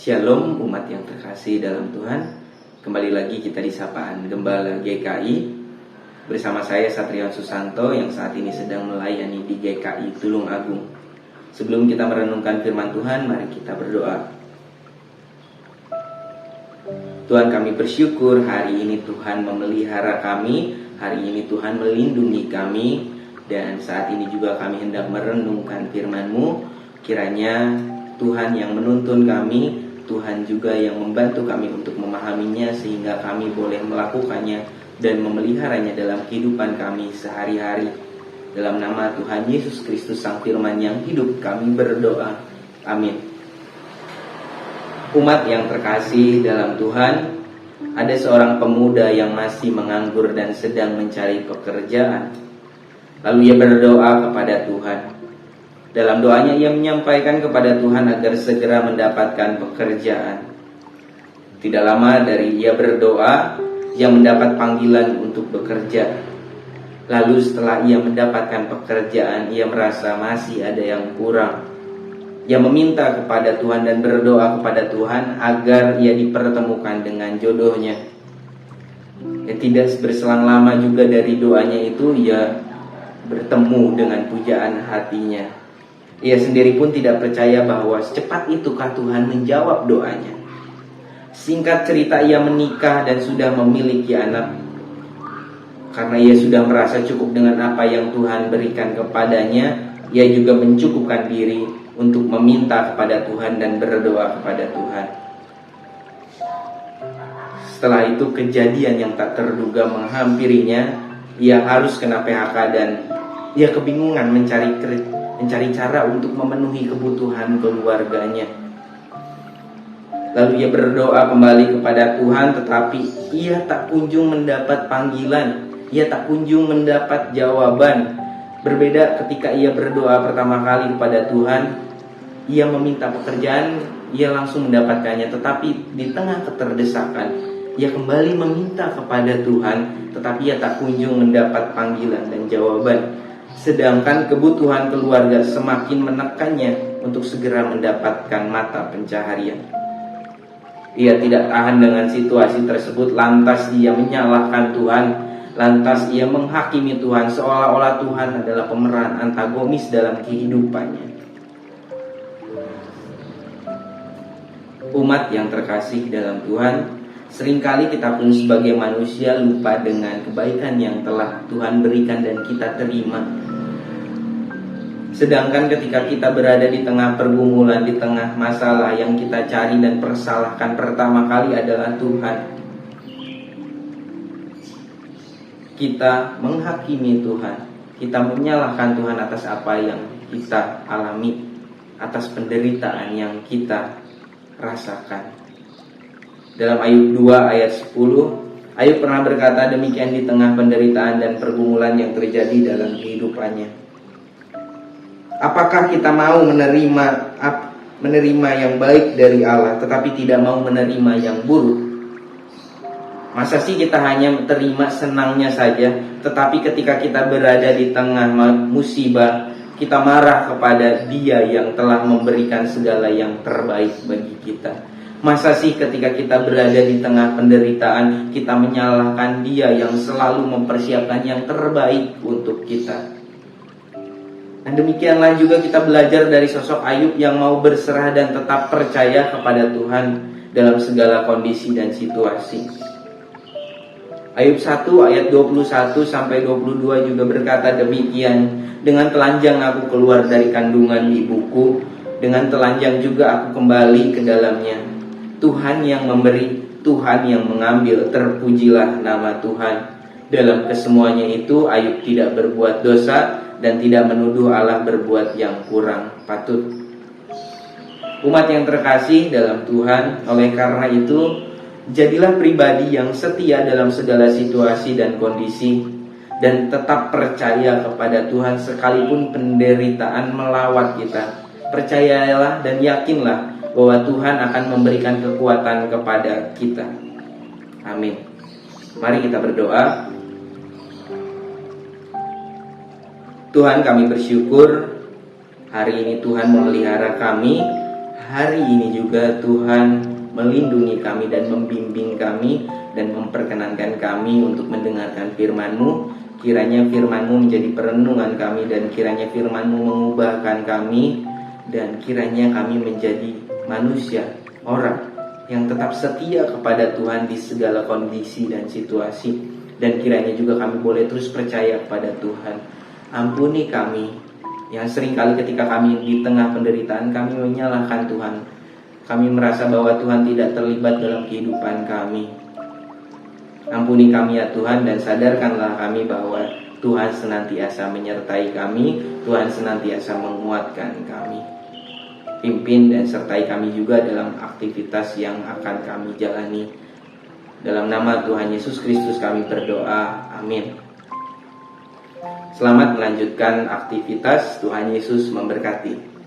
Shalom umat yang terkasih dalam Tuhan. Kembali lagi kita di Sapaan Gembala GKI bersama saya Satriwan Susanto yang saat ini sedang melayani di GKI Tulung Agung. Sebelum kita merenungkan firman Tuhan, mari kita berdoa. Tuhan, kami bersyukur hari ini Tuhan memelihara kami, hari ini Tuhan melindungi kami, dan saat ini juga kami hendak merenungkan firman-Mu. Kiranya Tuhan yang menuntun kami, Tuhan juga yang membantu kami untuk memahaminya sehingga kami boleh melakukannya dan memeliharanya dalam kehidupan kami sehari-hari. Dalam nama Tuhan Yesus Kristus Sang Firman yang hidup kami berdoa. Amin. Umat yang terkasih dalam Tuhan, ada seorang pemuda yang masih menganggur dan sedang mencari pekerjaan. Lalu ia berdoa kepada Tuhan. Dalam doanya ia menyampaikan kepada Tuhan agar segera mendapatkan pekerjaan. Tidak lama dari ia berdoa, ia mendapat panggilan untuk bekerja. Lalu setelah ia mendapatkan pekerjaan, ia merasa masih ada yang kurang. Ia meminta kepada Tuhan dan berdoa kepada Tuhan agar ia dipertemukan dengan jodohnya. Tidak berselang lama juga dari doanya itu, ia bertemu dengan pujaan hatinya. Ia sendiri pun tidak percaya bahwa secepat itukah Tuhan menjawab doanya. Singkat cerita, ia menikah dan sudah memiliki anak. Karena ia sudah merasa cukup dengan apa yang Tuhan berikan kepadanya, ia juga mencukupkan diri untuk meminta kepada Tuhan dan berdoa kepada Tuhan. Setelah itu kejadian yang tak terduga menghampirinya. Ia harus kena PHK dan ia kebingungan mencari cara untuk memenuhi kebutuhan keluarganya. Lalu ia berdoa kembali kepada Tuhan, tetapi ia tak kunjung mendapat panggilan, ia tak kunjung mendapat jawaban. Berbeda ketika ia berdoa pertama kali kepada Tuhan, ia meminta pekerjaan, ia langsung mendapatkannya. Tetapi di tengah keterdesakan, ia kembali meminta kepada Tuhan, tetapi ia tak kunjung mendapat panggilan dan jawaban. Sedangkan kebutuhan keluarga semakin menekannya untuk segera mendapatkan mata pencaharian. Ia tidak tahan dengan situasi tersebut, lantas ia menyalahkan Tuhan, lantas ia menghakimi Tuhan seolah-olah Tuhan adalah pemeran antagonis dalam kehidupannya. Umat yang terkasih dalam Tuhan, seringkali kita pun sebagai manusia lupa dengan kebaikan yang telah Tuhan berikan dan kita terima. Sedangkan ketika kita berada di tengah pergumulan, di tengah masalah, yang kita cari dan persalahkan pertama kali adalah Tuhan. Kita menghakimi Tuhan, kita menyalahkan Tuhan atas apa yang kita alami, atas penderitaan yang kita rasakan. Dalam Ayub 2 ayat 10, Ayub pernah berkata demikian di tengah penderitaan dan pergumulan yang terjadi dalam kehidupannya. Apakah kita mau menerima yang baik dari Allah tetapi tidak mau menerima yang buruk? Masa sih kita hanya terima senangnya saja, tetapi ketika kita berada di tengah musibah, kita marah kepada Dia yang telah memberikan segala yang terbaik bagi kita? Masa sih ketika kita berada di tengah penderitaan, kita menyalahkan Dia yang selalu mempersiapkan yang terbaik untuk kita? Dan demikianlah juga kita belajar dari sosok Ayub yang mau berserah dan tetap percaya kepada Tuhan dalam segala kondisi dan situasi. Ayub 1 ayat 21 sampai 22 juga berkata demikian, dengan telanjang aku keluar dari kandungan ibuku, dengan telanjang juga aku kembali ke dalamnya. Tuhan yang memberi, Tuhan yang mengambil, terpujilah nama Tuhan. Dalam kesemuanya itu Ayub tidak berbuat dosa dan tidak menuduh Allah berbuat yang kurang patut. Umat yang terkasih dalam Tuhan, oleh karena itu jadilah pribadi yang setia dalam segala situasi dan kondisi, dan tetap percaya kepada Tuhan sekalipun penderitaan melawat kita. Percayalah dan yakinlah bahwa Tuhan akan memberikan kekuatan kepada kita. Amin. Mari kita berdoa. Tuhan, kami bersyukur hari ini Tuhan memelihara kami, hari ini juga Tuhan melindungi kami dan membimbing kami dan memperkenankan kami untuk mendengarkan firman-Mu. Kiranya firman-Mu menjadi perenungan kami, dan kiranya firman-Mu mengubahkan kami, dan kiranya kami menjadi manusia, orang yang tetap setia kepada Tuhan di segala kondisi dan situasi. Dan kiranya juga kami boleh terus percaya kepada Tuhan. Ampuni kami yang seringkali ketika kami di tengah penderitaan kami menyalahkan Tuhan. Kami merasa bahwa Tuhan tidak terlibat dalam kehidupan kami. Ampuni kami ya Tuhan, dan sadarkanlah kami bahwa Tuhan senantiasa menyertai kami, Tuhan senantiasa menguatkan kami. Pimpin dan sertai kami juga dalam aktivitas yang akan kami jalani. Dalam nama Tuhan Yesus Kristus kami berdoa, amin. Selamat melanjutkan aktivitas, Tuhan Yesus memberkati.